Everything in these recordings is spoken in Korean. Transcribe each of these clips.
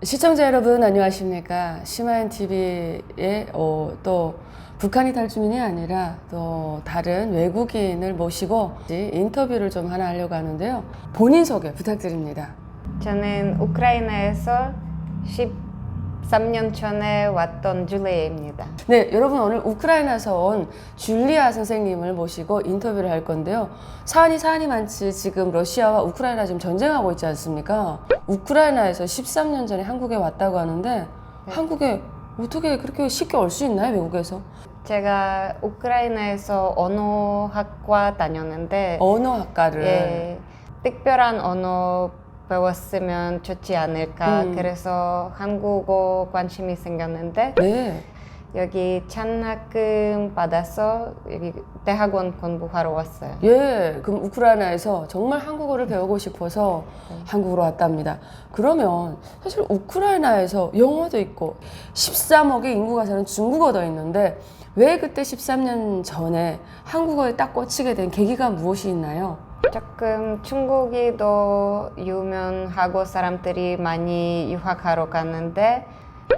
시청자 여러분 안녕하십니까. 심하연TV에 또 북한이 탈주민이 아니라 또 다른 외국인을 모시고 인터뷰를 좀 하나 하려고 하는데요. 본인 소개 부탁드립니다. 저는 우크라이나에서 13년 전에 왔던 줄리아입니다. 네, 여러분 오늘 우크라이나에서 온 줄리아 선생님을 모시고 인터뷰를 할 건데요. 사안이 많지. 지금 러시아와 우크라이나 지금 전쟁하고 있지 않습니까? 우크라이나에서 13년 전에 한국에 왔다고 하는데 한국에 어떻게 그렇게 쉽게 올 수 있나요, 외국에서? 제가 우크라이나에서 언어학과 다녔는데 언어학과를. 예, 특별한 언어 배웠으면 좋지 않을까. 그래서 한국어 관심이 생겼는데 네. 여기 장학금 받아서 여기 대학원 공부하러 왔어요. 예, 그럼 우크라이나에서 정말 한국어를 배우고 싶어서 한국으로 왔답니다. 그러면 사실 우크라이나에서 영어도 있고 13억의 인구가 사는 중국어도 있는데 왜 그때 13년 전에 한국어에 딱 꽂히게 된 계기가 무엇이 있나요? 조금 중국이 더 유명하고 사람들이 많이 유학하러 가는데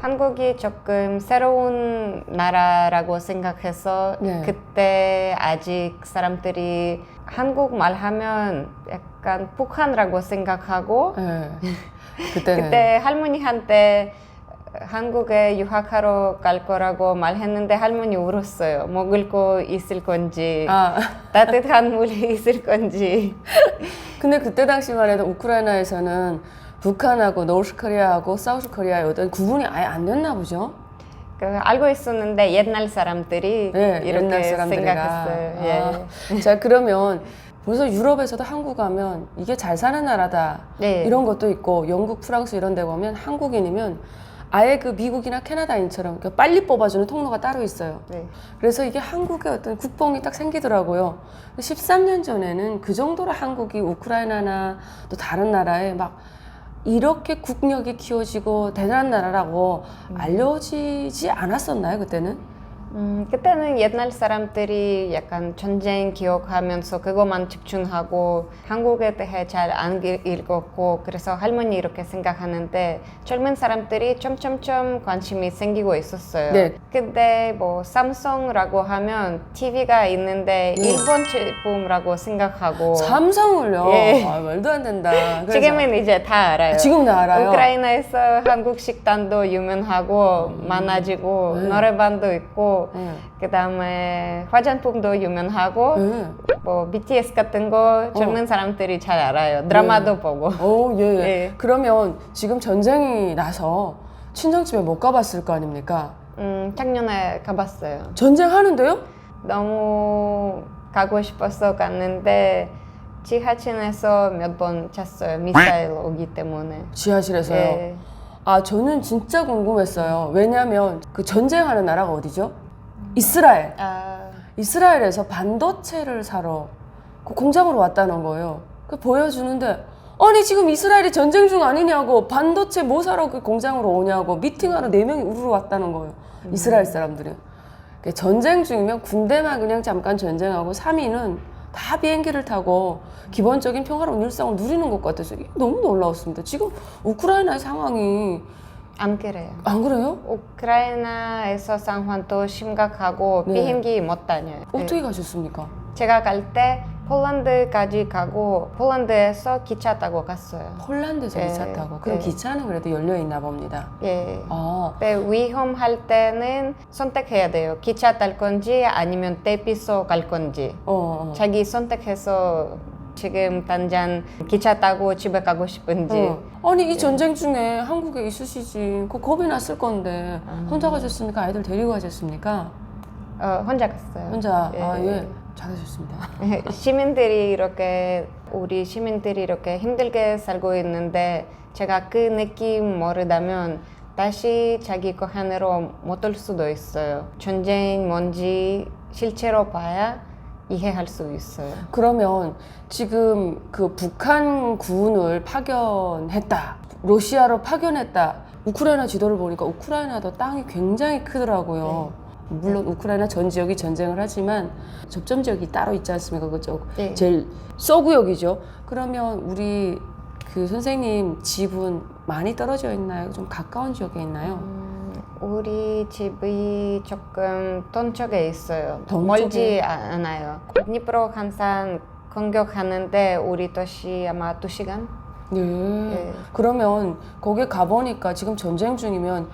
한국이 조금 새로운 나라라고 생각해서 네. 그때 아직 사람들이 한국말 하면 약간 북한이라고 생각하고 예, 그때는. 그때 할머니한테 한국에 유학하러 갈 거라고 말했는데 할머니 울었어요. 먹을 거 있을 건지 따뜻한 물이 있을 건지. 근데 그때 당시만 해도 우크라이나에서는 북한하고 노스코리아하고 사우스코리아의 어떤 구분이 아예 안 됐나 보죠? 알고 있었는데 옛날 사람들이 네, 이렇게 옛날 사람들이라. 생각했어요. 예. 자, 그러면 벌써 유럽에서도 한국 가면 이게 잘 사는 나라다. 네. 이런 것도 있고 영국, 프랑스 이런 데 가면 한국인이면 아예 그 미국이나 캐나다인처럼 빨리 뽑아주는 통로가 따로 있어요. 네. 그래서 이게 한국의 어떤 국뽕이 딱 생기더라고요. 13년 전에는 그 정도로 한국이 우크라이나나 또 다른 나라에 막 이렇게 국력이 키워지고 대단한 나라라고 알려지지 않았었나요, 그때는? 그때는 옛날 사람들이 약간 전쟁 기억하면서 그것만 집중하고 한국에 대해 잘 안 읽었고 그래서 할머니 이렇게 생각하는데 젊은 사람들이 점점점 관심이 생기고 있었어요. 네. 근데 뭐 삼성이라고 하면 TV가 있는데 일본 제품이라고 생각하고 삼성을요? 예. 아, 말도 안 된다. 그래서 지금은 이제 다 알아요. 지금 다 알아요? 우크라이나에서 한국 식당도 유명하고 많아지고 노래방도 있고 그 다음에 화장품도 유명하고 뭐 BTS 같은 거 젊은 사람들이 잘 알아요. 드라마도 보고. 오, 예, 예. 예. 그러면 지금 전쟁이 나서 친정집에 못 가봤을 거 아닙니까? 작년에 가봤어요. 전쟁하는데요? 너무 가고 싶어서 갔는데 지하철에서 몇 번 잤어요. 미사일 오기 때문에. 지하실에서요? 예. 아, 저는 진짜 궁금했어요. 왜냐면 그 전쟁하는 나라가 어디죠? 이스라엘. 이스라엘에서 반도체를 사러 그 공장으로 왔다는 거예요. 그 보여주는데 아니 지금 이스라엘이 전쟁 중 아니냐고 반도체 뭐 사러 그 공장으로 오냐고 미팅하러 4명이 우르르 왔다는 거예요. 이스라엘 사람들이. 전쟁 중이면 군대만 그냥 잠깐 전쟁하고 3위는 다 비행기를 타고 기본적인 평화로운 일상을 누리는 것 같아서 이게 너무 놀라웠습니다. 지금 우크라이나의 상황이 안 그래요. 안 그래요? 우크라이나에서 상황도 심각하고 네. 비행기 못 다녀요. 어떻게 가셨습니까? 제가 갈 때 폴란드까지 가고 폴란드에서 기차 타고 갔어요. 폴란드에서 네, 기차 타고. 그럼 네. 기차는 그래도 열려 있나 봅니다. 예. 아, 근데 위험할 때는 선택해야 돼요. 기차 탈 건지 아니면 대피소 갈 건지. 자기 선택해서 지금 당장 기차 타고 집에 가고 싶은지. 아니 이 전쟁 중에 한국에 있으시지. 그 겁이 났을 건데 혼자 가셨습니까? 아이들 데리고 가셨습니까? 혼자 갔어요. 혼자. 예. 아, 예. 잘하셨습니다. 시민들이 이렇게 우리 시민들이 이렇게 힘들게 살고 있는데 제가 그 느낌 모르다면 다시 자기 고향으로 못 올 수도 있어요. 전쟁 뭔지 실제로 봐야 이해할 수 있어요. 그러면 지금 그 북한 군을 파견했다. 러시아로 파견했다. 우크라이나 지도를 보니까 우크라이나도 땅이 굉장히 크더라고요. 물론 우크라이나 전 지역이 전쟁을 하지만 접점 지역이 따로 있지 않습니까? 그쪽 네. 제일 서구역이죠. 그러면 우리 그 선생님 집은 많이 떨어져 있나요? 좀 가까운 지역에 있나요? 우리 집이 조금 동쪽에 있어요. 동쪽에? 멀지 않아요. 드니프로 항상 공격하는데 우리 도시 아마 2시간? 네. 네. 그러면 거기 가보니까 지금 전쟁 중이면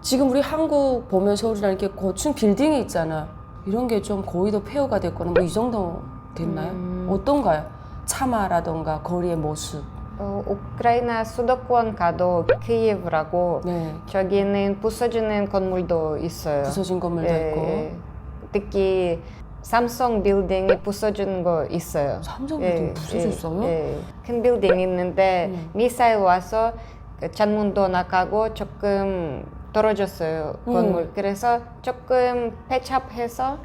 지금 우리 한국 보면 서울이랑 이렇게 고층 빌딩이 있잖아. 이런 게 좀 거의도 폐허가 됐거나 뭐 이 정도 됐나요? 어떤가요? 차마라던가 거리의 모습. 우크라이나 수도권 가도 키예브라고 네. 저기는 부서지는 건물도 있어요. 부서진 건물도 있고. 특히 삼성 빌딩이 부서진 거 있어요. 삼성 빌딩 부서졌어요? 큰 빌딩 있는데 미사일 와서 그 창문도 나가고 조금 떨어졌어요 건물. 그래서 조금 패치업해서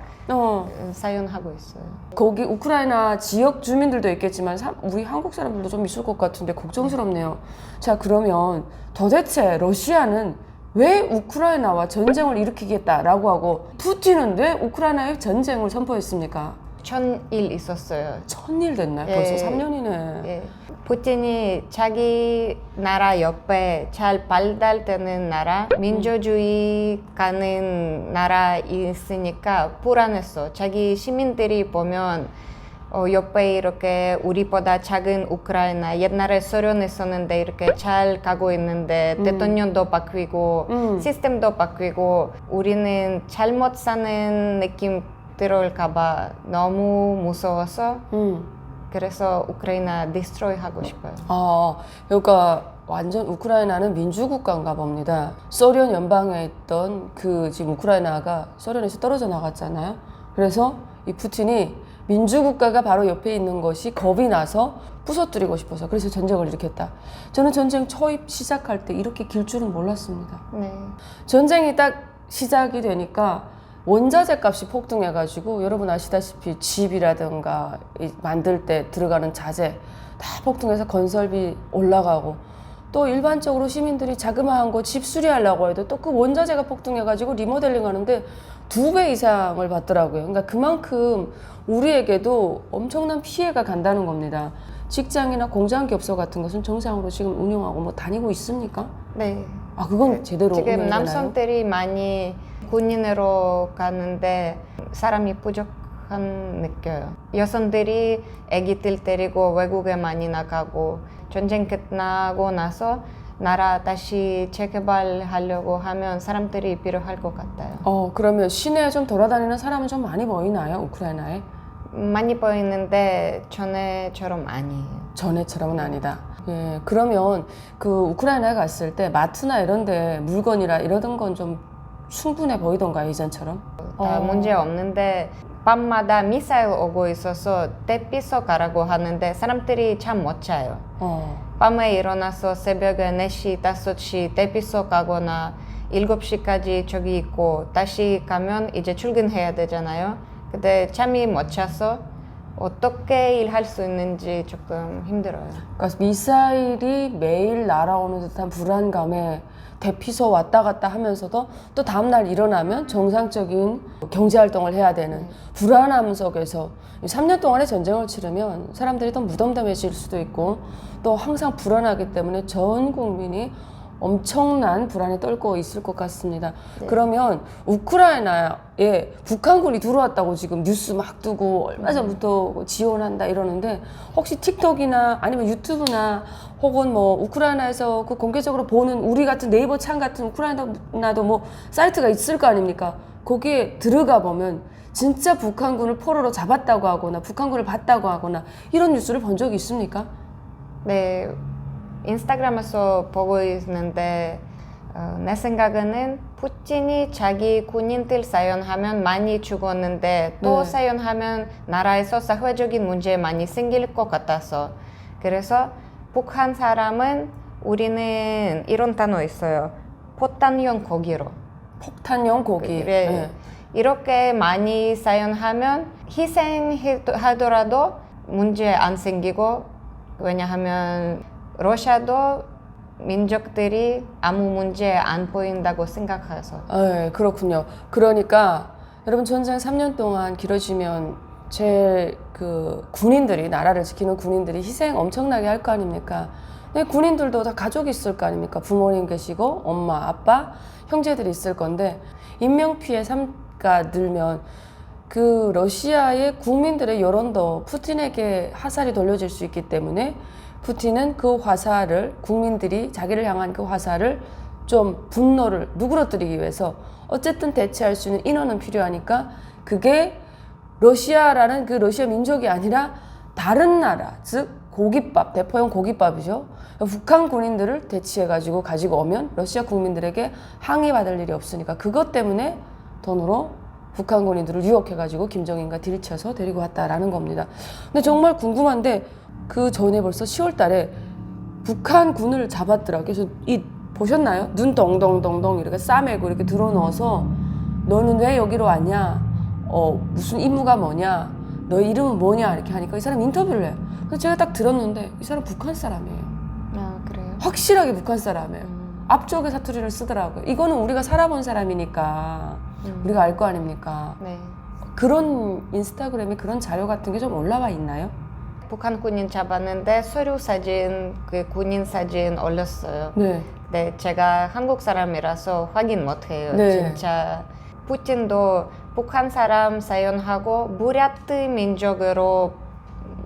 사용하고 있어요. 거기 우크라이나 지역 주민들도 있겠지만 우리 한국 사람들도 좀 있을 것 같은데 걱정스럽네요. 자, 그러면 도대체 러시아는 왜 우크라이나와 전쟁을 일으키겠다라고 하고 푸틴은 왜 우크라이나에 전쟁을 선포했습니까? 1000일 있었어요. 1000일 됐나요? 예. 벌써 3년이네. 예. 푸틴이 자기 나라 옆에 잘 발달되는 나라, 민주주의 가는 나라 있으니까 불안했어. 자기 시민들이 보면 옆에 이렇게 우리보다 작은 우크라이나, 옛날에 소련 있었는데 이렇게 잘 가고 있는데 대통령도 바뀌고 시스템도 바뀌고 우리는 잘못 사는 느낌 들어올까봐 너무 무서워서 그래서 우크라이나 디스트로이 하고 싶어요. 아, 그러니까 완전 우크라이나는 민주국가인가 봅니다. 소련 연방에 있던 그 지금 우크라이나가 소련에서 떨어져 나갔잖아요. 그래서 이 푸틴이 민주국가가 바로 옆에 있는 것이 겁이 나서 부서뜨리고 싶어서 그래서 전쟁을 일으켰다. 저는 전쟁 초입 시작할 때 이렇게 길 줄은 몰랐습니다. 네. 전쟁이 딱 시작이 되니까 원자재 값이 폭등해가지고 여러분 아시다시피 집이라든가 만들 때 들어가는 자재 다 폭등해서 건설비 올라가고 또 일반적으로 시민들이 자그마한 거 집 수리하려고 해도 또 그 원자재가 폭등해가지고 리모델링 하는데 2배 이상을 받더라고요. 그러니까 그만큼 우리에게도 엄청난 피해가 간다는 겁니다. 직장이나 공장 기업소 같은 것은 정상으로 지금 운영하고 뭐 다니고 있습니까? 네. 아, 그건 제대로 지금 운영이 되나요? 남성들이 많이 군인으로 가는데 사람이 부족한 느껴요. 여성들이 아기들 데리고 외국에 많이 나가고 전쟁 끝나고 나서 나라 다시 재개발하려고 하면 사람들이 필요할 것 같아요. 그러면 시내에 좀 돌아다니는 사람은 좀 많이 보이나요? 우크라이나에? 많이 보이는데 전에처럼 아니에요. 전에처럼은 아니다. 예, 그러면 그 우크라이나에 갔을 때 마트나 이런 데 물건이라 이러던 건 좀 충분해 보이던가요, 이전처럼? 다 문제 없는데 밤마다 미사일 오고 있어서 대피소 가라고 하는데 사람들이 잠 못 자요. 밤에 일어나서 새벽에 4시, 5시 대피소 가거나 7시까지 저기 있고 다시 가면 이제 출근해야 되잖아요. 근데 잠이 못 자서 어떻게 일할 수 있는지 조금 힘들어요. 그러니까 미사일이 매일 날아오는 듯한 불안감에 대피소 왔다 갔다 하면서도 또 다음날 일어나면 정상적인 경제활동을 해야 되는 불안함 속에서 3년 동안의 전쟁을 치르면 사람들이 더 무덤덤해질 수도 있고 또 항상 불안하기 때문에 전 국민이 엄청난 불안에 떨고 있을 것 같습니다. 네. 그러면 우크라이나에 북한군이 들어왔다고 지금 뉴스 막 뜨고 얼마 전부터 지원한다 이러는데 혹시 틱톡이나 아니면 유튜브나 혹은 뭐 우크라이나에서 그 공개적으로 보는 우리 같은 네이버 창 같은 우크라이나도 뭐 사이트가 있을 거 아닙니까? 거기에 들어가 보면 진짜 북한군을 포로로 잡았다고 하거나 북한군을 봤다고 하거나 이런 뉴스를 본 적이 있습니까? 네. 인스타그램에서 보고 있는데 내 생각에는 푸틴이 자기 군인들 사용하면 많이 죽었는데 또 사용하면 나라에서 사회적인 문제 많이 생길 것 같아서 그래서 북한 사람은 우리는 이런 단어 있어요. 폭탄용 고기로. 폭탄용 고기. 네. 이렇게 많이 사용하면 희생하더라도 문제 안 생기고 왜냐하면 러시아도 민족들이 아무 문제 안 보인다고 생각해서. 네, 그렇군요. 그러니까 여러분 전쟁 3년 동안 길어지면 제일 그 군인들이 나라를 지키는 군인들이 희생 엄청나게 할 거 아닙니까? 근데 군인들도 다 가족이 있을 거 아닙니까? 부모님 계시고 엄마, 아빠, 형제들이 있을 건데 인명피해 삼가 늘면 그 러시아의 국민들의 여론도 푸틴에게 화살이 돌려질 수 있기 때문에 푸틴은 그 화살을 국민들이 자기를 향한 그 화살을 좀 분노를 누그러뜨리기 위해서 어쨌든 대체할 수 있는 인원은 필요하니까 그게 러시아라는 그 러시아 민족이 아니라 다른 나라, 즉 고깃밥, 대포용 고깃밥이죠. 북한 군인들을 대치해가지고 가지고 오면 러시아 국민들에게 항의받을 일이 없으니까 그것 때문에 돈으로 북한 군인들을 유혹해가지고 김정인과 딜쳐서 데리고 왔다라는 겁니다. 근데 정말 궁금한데 그 전에 벌써 10월 달에 북한 군을 잡았더라고요. 그래서 보셨나요? 눈 덩덩덩덩 이렇게 싸매고 이렇게 들어넣어서 너는 왜 여기로 왔냐? 무슨 임무가 뭐냐? 너의 이름은 뭐냐? 이렇게 하니까 이 사람 인터뷰를 해요. 그래서 제가 딱 들었는데 이 사람 북한 사람이에요. 아, 그래요? 확실하게 북한 사람이에요. 앞쪽에 사투리를 쓰더라고요. 이거는 우리가 살아본 사람이니까 우리가 알 거 아닙니까? 네. 그런 인스타그램에 그런 자료 같은 게 좀 올라와 있나요? 북한 군인 잡았는데 서류 사진, 그 군인 사진 올렸어요. 네. 네, 제가 한국 사람이라서 확인 못해요. 네. 진짜 푸틴도 북한 사람 사용하고 무라트 민족으로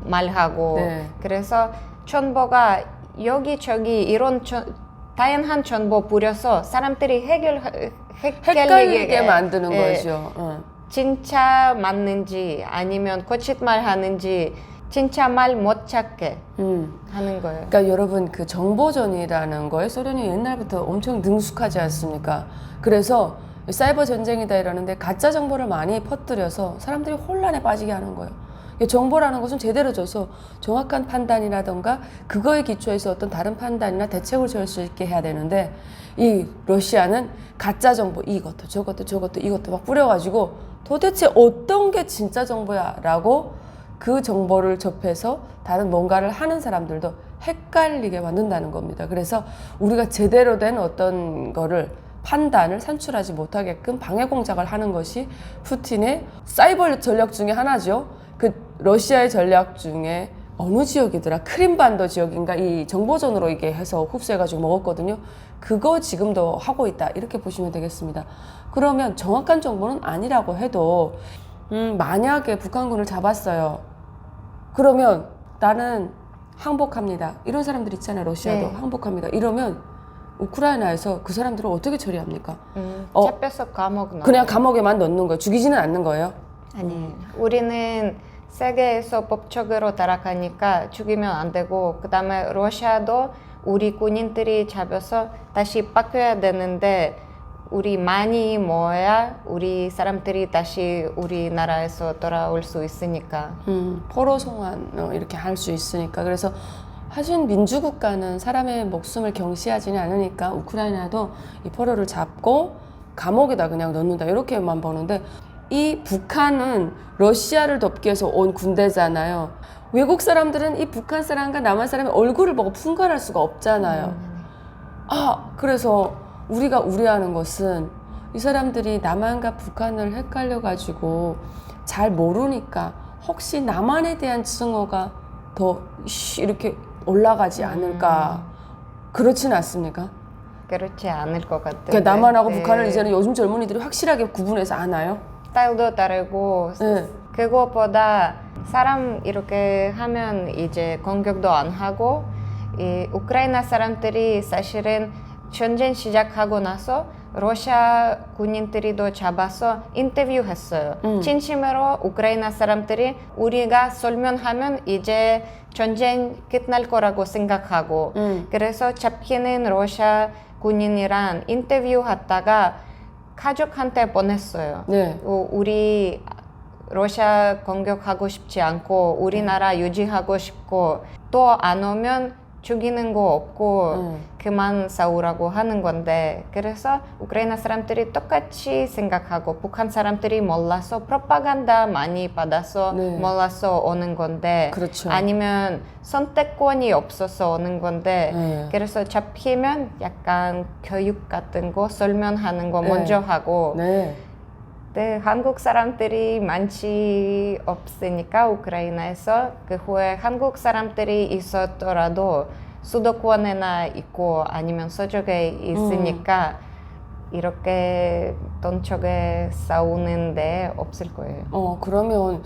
말하고 네. 그래서 정보가 여기저기 이런 다양한 정보 뿌려서 사람들이 헷갈리게 만드는 예, 거죠. 진짜 맞는지 아니면 거짓말 하는지 진짜 말 못 찾게 하는 거예요. 그러니까 여러분 그 정보전이라는 거에 소련이 옛날부터 엄청 능숙하지 않습니까? 그래서 사이버 전쟁이다 이러는데 가짜 정보를 많이 퍼뜨려서 사람들이 혼란에 빠지게 하는 거예요. 정보라는 것은 제대로 줘서 정확한 판단이라던가 그거에 기초해서 어떤 다른 판단이나 대책을 세울 수 있게 해야 되는데 이 러시아는 가짜 정보 이것도 저것도 이것도 막 뿌려가지고 도대체 어떤 게 진짜 정보야 라고 그 정보를 접해서 다른 뭔가를 하는 사람들도 헷갈리게 만든다는 겁니다. 그래서 우리가 제대로 된 어떤 거를 판단을 산출하지 못하게끔 방해 공작을 하는 것이 푸틴의 사이버 전략 중에 하나죠. 그 러시아의 전략 중에 어느 지역이더라? 크림반도 지역인가 이 정보전으로 이게 해서 흡수해가지고 먹었거든요. 그거 지금도 하고 있다 이렇게 보시면 되겠습니다. 그러면 정확한 정보는 아니라고 해도 만약에 북한군을 잡았어요. 그러면 나는 항복합니다. 이런 사람들 있잖아요. 러시아도 네. 항복합니다. 이러면 우크라이나에서 그 사람들을 어떻게 처리합니까? 잡혀서 감옥 넣어요. 그냥 감옥에만 넣는 거예요. 죽이지는 않는 거예요. 아니에요. 우리는 세계에서 법적으로 따라가니까 죽이면 안 되고 그 다음에 러시아도 우리 군인들이 잡혀서 다시 바뀌어야 되는데 우리 많이 모아야 우리 사람들이 다시 우리나라에서 돌아올 수 있으니까. 포로 송환 이렇게 할 수 있으니까. 그래서 사실 민주국가는 사람의 목숨을 경시하지는 않으니까 우크라이나도 이 포로를 잡고 감옥에다 그냥 넣는다 이렇게만 보는데 이 북한은 러시아를 돕기 위해서 온 군대잖아요. 외국 사람들은 이 북한 사람과 남한 사람의 얼굴을 보고 분간할 수가 없잖아요. 그래서 우리가 우려하는 것은 이 사람들이 남한과 북한을 헷갈려가지고 잘 모르니까 혹시 남한에 대한 증오가 더 이렇게 올라가지 않을까. 그렇진 않습니까? 그렇지 않을 것 같아요. 그러니까 남한하고 네. 북한을 이제는 요즘 젊은이들이 확실하게 구분해서 아나요? 스타일도 다르고 네. 그것보다 사람 이렇게 하면 이제 공격도 안 하고 이 우크라이나 사람들이 사실은 전쟁 시작하고 나서 러시아 군인들이도 잡아서 인터뷰했어요. 진심으로 우크라이나 사람들이 우리가 설명하면 이제 전쟁 끝날 거라고 생각하고 그래서 잡히는 러시아 군인이랑 인터뷰했다가 가족한테 보냈어요. 네. 우리 러시아 공격하고 싶지 않고 우리나라 유지하고 싶고 또 안 오면 죽이는 거 없고 그만 싸우라고 하는 건데 그래서 우크라이나 사람들이 똑같이 생각하고 북한 사람들이 몰라서 프로파간다 많이 받아서 네. 몰라서 오는 건데 그렇죠. 아니면 선택권이 없어서 오는 건데 네. 그래서 잡히면 약간 교육 같은 거 설명하는 거 네. 먼저 하고 네. 네, 한국 사람들이 많지 없으니까 우크라이나에서 그 후에 한국 사람들이 있었더라도 수도권에나 있고 아니면 서쪽에 있으니까 이렇게 동쪽에 싸우는데 없을 거예요. 그러면